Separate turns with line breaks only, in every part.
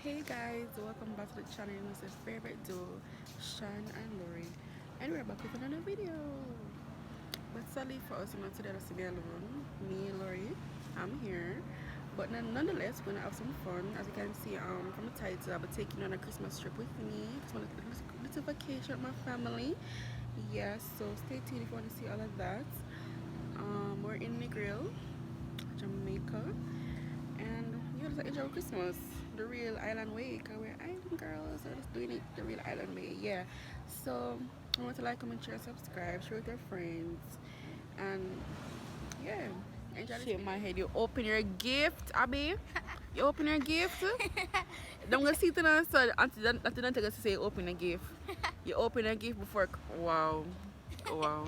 Hey guys, welcome back to the channel. It's your favorite duo, Sean and Lorii, and we're back with another video. But sadly for us, today to be alone. Me, Lorii, I'm here. But nonetheless, we're gonna have some fun. As you can see from the title, I'll be taking on a Christmas trip with me. Just want a little vacation with my family. Yeah, so stay tuned if you want to see all of that. We're in Negril, Jamaica, and yeah, just enjoy Christmas the real island way, because we're island girls, so just doing it the real island way. Yeah, so I want to like, comment, share, subscribe, share with your friends, and yeah, enjoy. Shake my head. You open your gift, Abby. You open your gift. Don't go sit down, so until don't take us to say open a gift. You open a gift before. Wow, wow.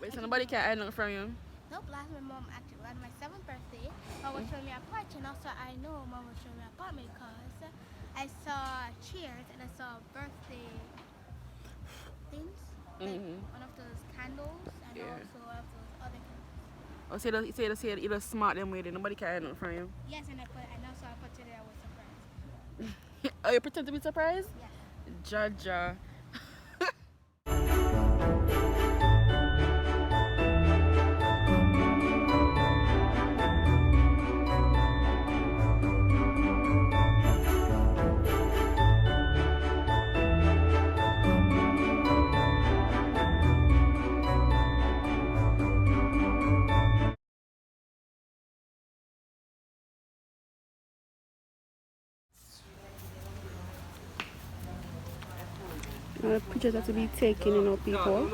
Wait, so nobody can hide nothing from you.
Nope, last my mom actually on my 7th birthday, mom was showing me a part, and also I know mom was showing me a part because I saw cheers and I saw birthday things, like one of those candles and also one of those other candles.
Oh, say you just smart them way, nobody can hide nothing from you.
Yes, and also I put it there, I was surprised.
Oh, you pretend to be surprised?
Yes.
Jaja. Pictures have to be taken, people.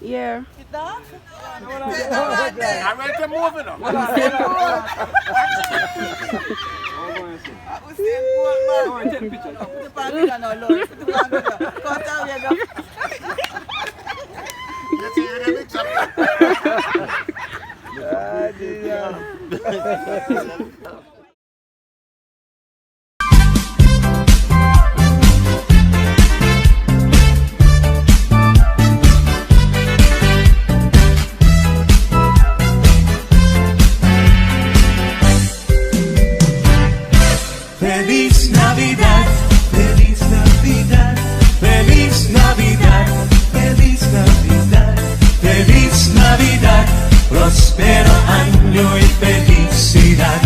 Yeah.
I'm ready to move it up.
Feliz Navidad, Feliz Navidad, Feliz Navidad, Feliz Navidad, Feliz Navidad, próspero año y felicidad.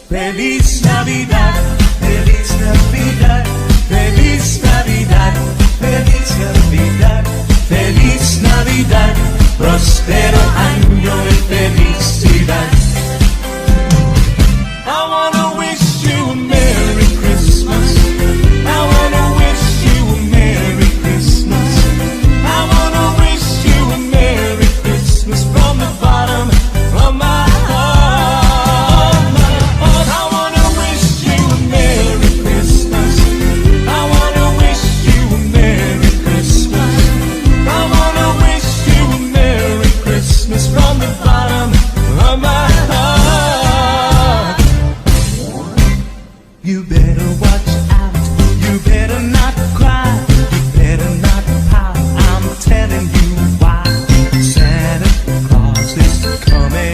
Feliz Navidad, Feliz Navidad, Feliz Navidad, Feliz Navidad, Feliz Navidad, próspero año y felicidad. I wanna wish you a Merry Christmas. I wanna wish you a Merry Christmas. I wanna wish you a Merry Christmas from the bottom of my heart. I wanna wish you a Merry Christmas. I wanna wish you a Merry Christmas. I wanna wish you a Merry Christmas from the bottom of my heart. You better watch out, you better not cry, you better not pout, I'm telling you why. Santa Claus is coming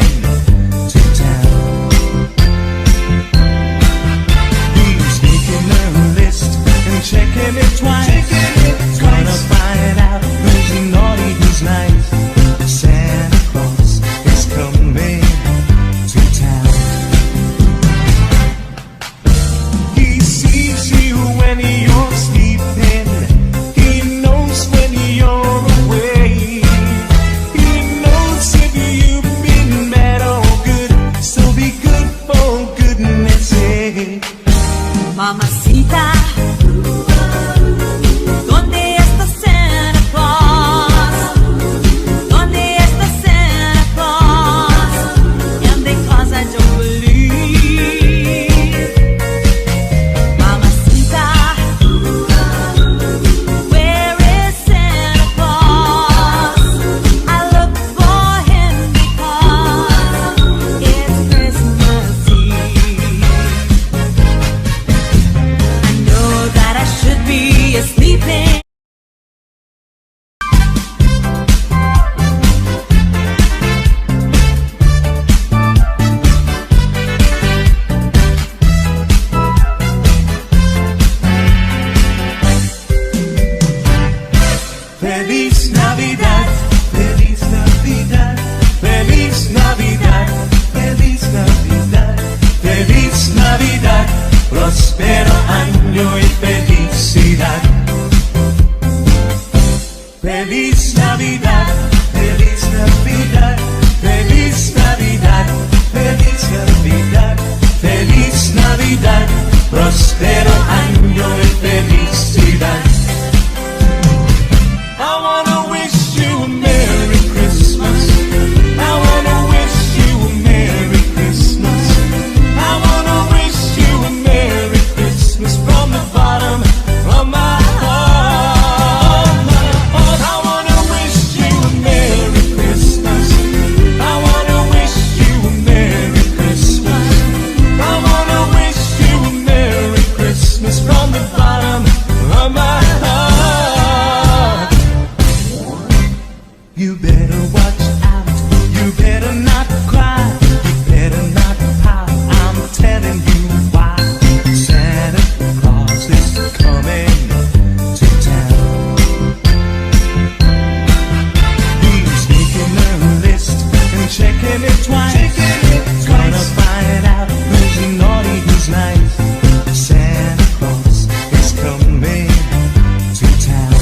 shaking it twice. Gonna find out who's naughty, who's nice. Santa Claus is coming to town.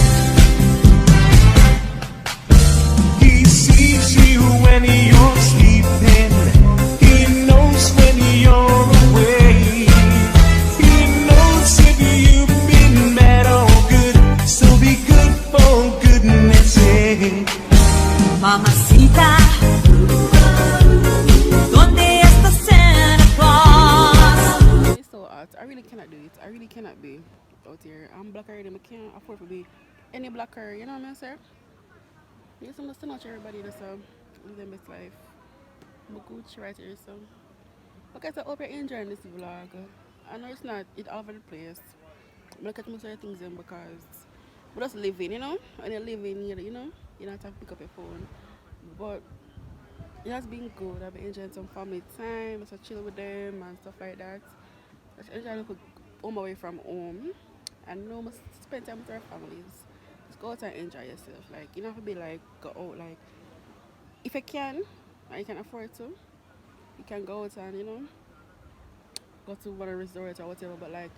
He sees you when you're sleeping. He knows when you're away. He knows if you've been bad or good. So be good for goodness sake.
Mamacita, ¿dónde está Santa Claus?
It's so hot. I really cannot do it. I really cannot be out here. I'm black already. I can't afford to be any blacker. You know what I'm saying? Yes, I'm just not everybody that's live their best life. I'm a Gucci right here, so. Okay, so I hope you're enjoying this vlog. I know it's not all over the place. I'm gonna catch most of the things in because we're just living, you know? When you're living, you know, you don't have to pick up your phone. But it has been good. I've been enjoying some family time, just chill with them and stuff like that. Just enjoying to home away from home. And you know, must spend time with our families. Just go out and enjoy yourself. Like, you don't have to be like, go out. Like, if you can, and you can afford to, you can go out and, you know, go to one of the resorts or whatever. But like,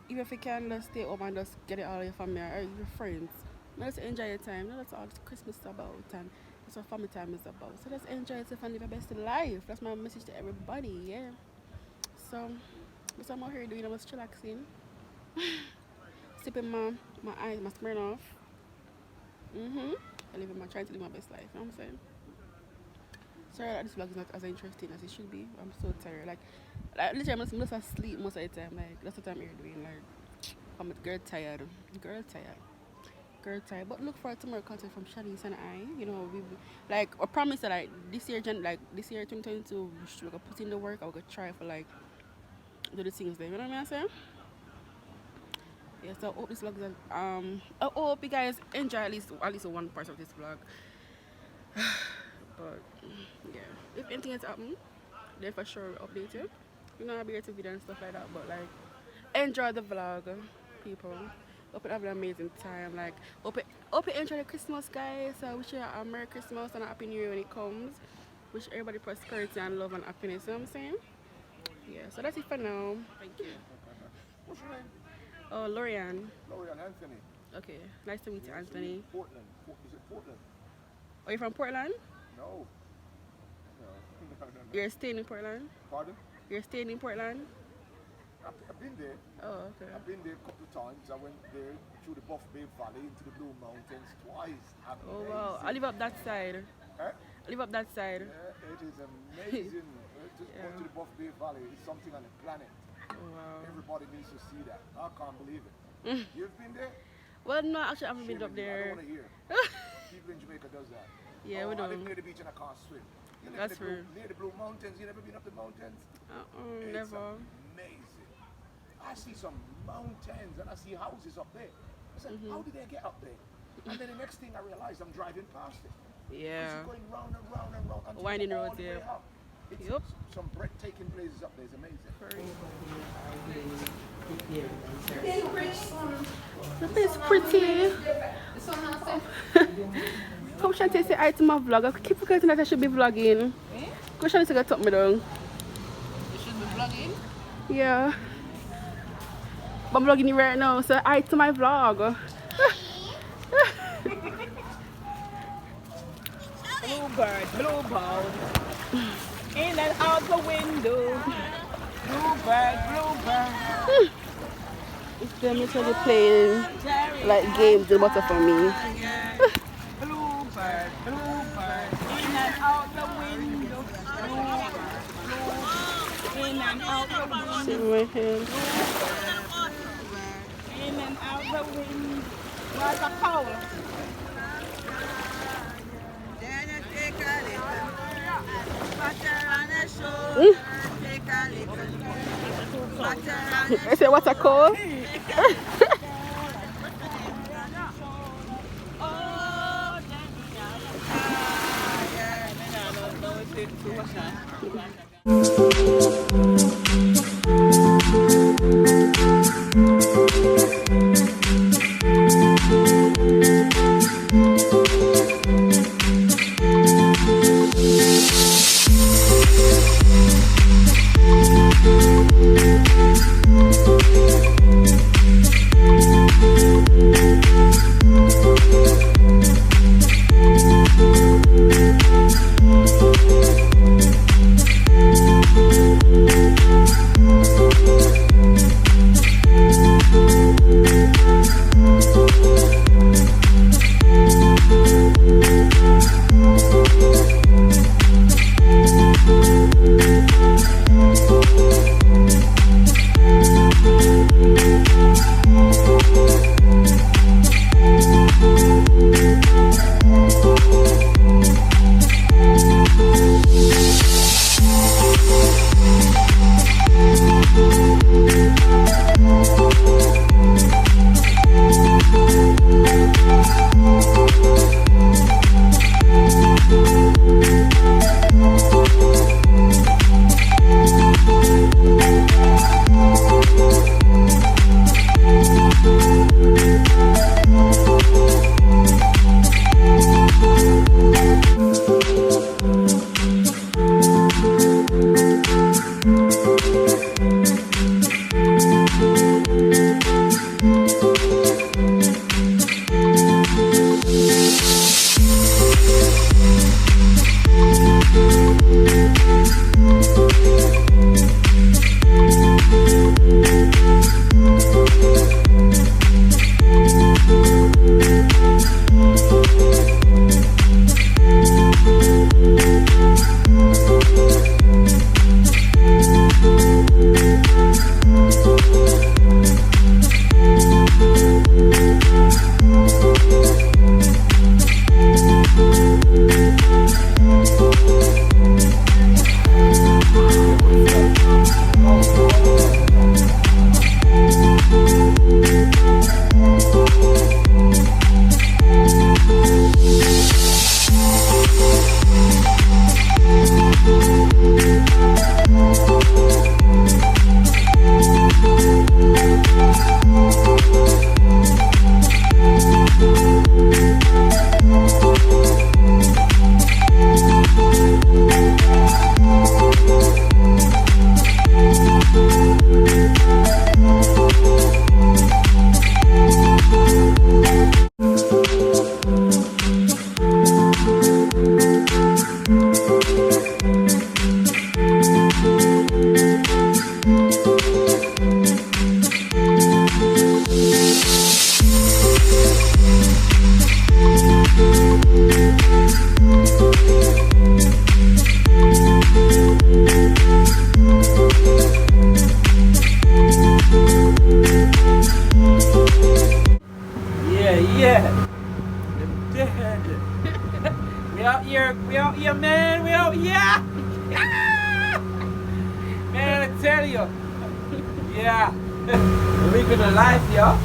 even if you can, just stay home and just get it all your family or your friends. Now just enjoy your time. Now that's all Christmas is about and that's what family time is about. So just enjoy yourself and live your best life. That's my message to everybody, yeah. So that's what I'm out here doing. I'm just chillaxing. Sipping my Smirnoff. Trying to live my best life, you know what I'm saying? Sorry that this vlog is not as interesting as it should be. I'm so tired. Like literally I'm just asleep most of the time. Like that's what I'm here doing. Like I'm girl tired. Girl tired. But look forward to more content from Shanice and I. You know, we like I promise that like this year 2022 we're gonna put in the work. I'm gonna try for like do the things there. You know what I'm saying? Yeah, so I hope this vlog is I hope you guys enjoy at least one part of this vlog. But yeah, if anything has happened, then for sure we'll update you. You know, I'll be here to video and stuff like that. But like, enjoy the vlog, people. Hope you have an amazing time. Like, hope you enjoy the Christmas, guys. I wish you a Merry Christmas and a Happy New Year when it comes. Wish everybody prosperity and love and happiness. You know what I'm saying? Yeah. So that's it for now. Thank you.
What's your name?
Oh, Lorii.
Lorii and Anthony.
Okay. Nice to meet you, Anthony.
Portland. Is it Portland?
Are you from Portland?
No.
You're staying in Portland?
Pardon?
You're staying in Portland?
I've been there.
Oh, okay.
I've been there a couple of times. I went there through the Buff Bay Valley into the Blue Mountains twice.
Oh, wow. I live up that side.
Eh?
I live up that side.
Yeah, it is amazing. Just going to the Buff Bay Valley is something on the planet.
Oh, wow.
Everybody needs to see that. I can't believe it. You've been there?
Well, no, actually, I haven't been
Shame
up
on you. I
there.
don't want to hear. People in Jamaica does that.
Yeah, we
I live
don't.
near the beach and I can't swim. You live
That's
near the Blue Mountains. You never been up the mountains? It's
Never.
amazing. I see some mountains and I see houses up there. I said, how did they get up there? And then the next thing I realized I'm driving past it.
Yeah.
It's going round and round and round until
Winding
you go all
roads,
the way
yeah.
up. It's
Yup.
some breathtaking places up there. It's amazing.
It's pretty. Come Shanti say hi to my vlog. I keep forgetting that I should be vlogging. Go Shanti get up me down.
You should be vlogging.
Yeah. But I'm vlogging you right now, so hi to my vlog.
Bluebird. In and out the window. Bluebird.
It's them literally playing like games the bottom for me.
Bluebird. In and out the window. In and out the window.
See my hand.
In and out the window. What's a cow?
I say what's a call?
Yeah. Them dead. We out here, man. We out here. Man, I tell you. Yeah. Living a life, yo.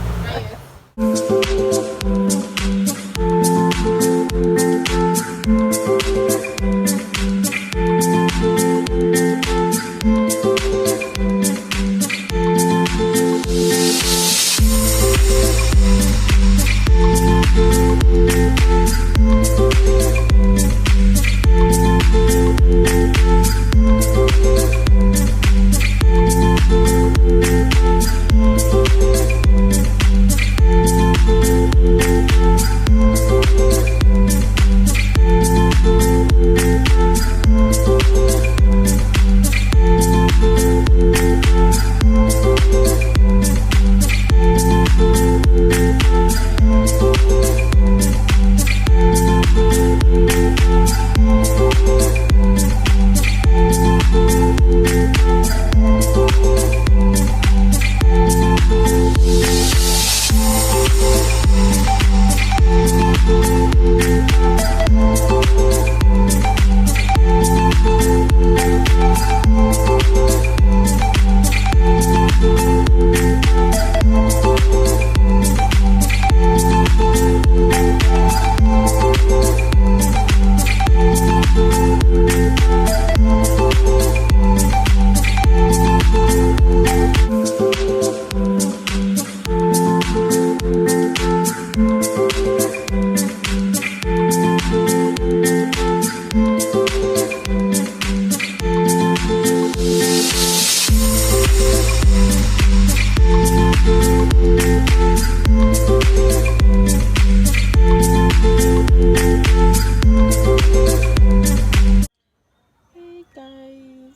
Hey guys.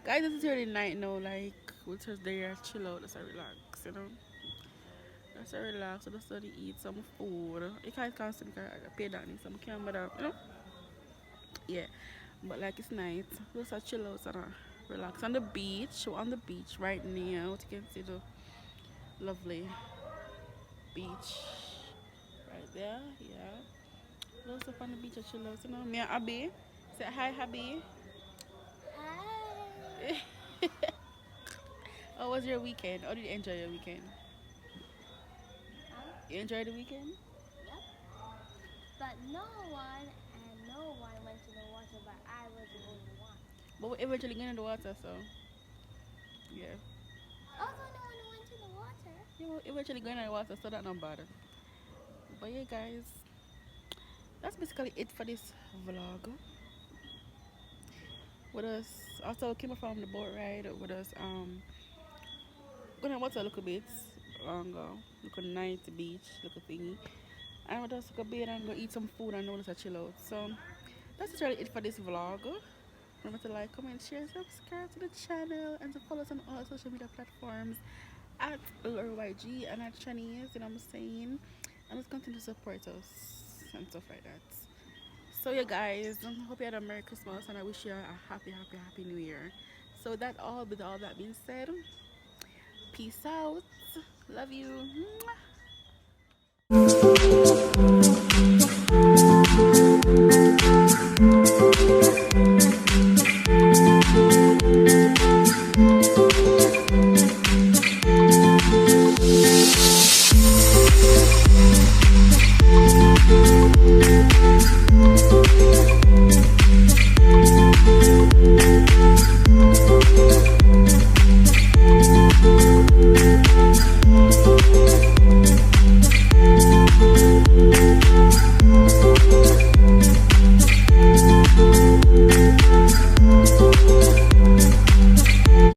Guys, this is already night now. Like, we're just there, chill out, just relax, you know. Just relax, just to eat some food. You guys can't see because I pay down in some camera, you know. Yeah, but like it's night. Just chill out and relax on the beach. We're on the beach right now. You can see the lovely beach right there. Yeah. Just up on the beach and chill out, you know. Me and Abby. Say hi, Abby.
Hi.
How was your weekend? How did you enjoy your weekend? You enjoyed the weekend?
Yep. But no one went to the water, but I was the only one.
But we eventually get in the water, so yeah.
I was the only one who went to the water.
You will eventually go in the water, so that not bother. But yeah, guys, that's basically it for this vlog. With us, also came from the boat ride. With us, gonna watch a little bit longer, look a night beach, look a thingy, and we just go bed and go eat some food and notice a chill out. So that's really it for this vlog. Remember to like, comment, share, subscribe to the channel, and to follow us on all social media platforms at Lorii and at Chinese. You know what I'm saying? And just continue to support us and stuff like that. So yeah, guys, hope you had a Merry Christmas, and I wish you a happy, happy, happy New Year. So with all that being said, peace out. Love you. Mwah.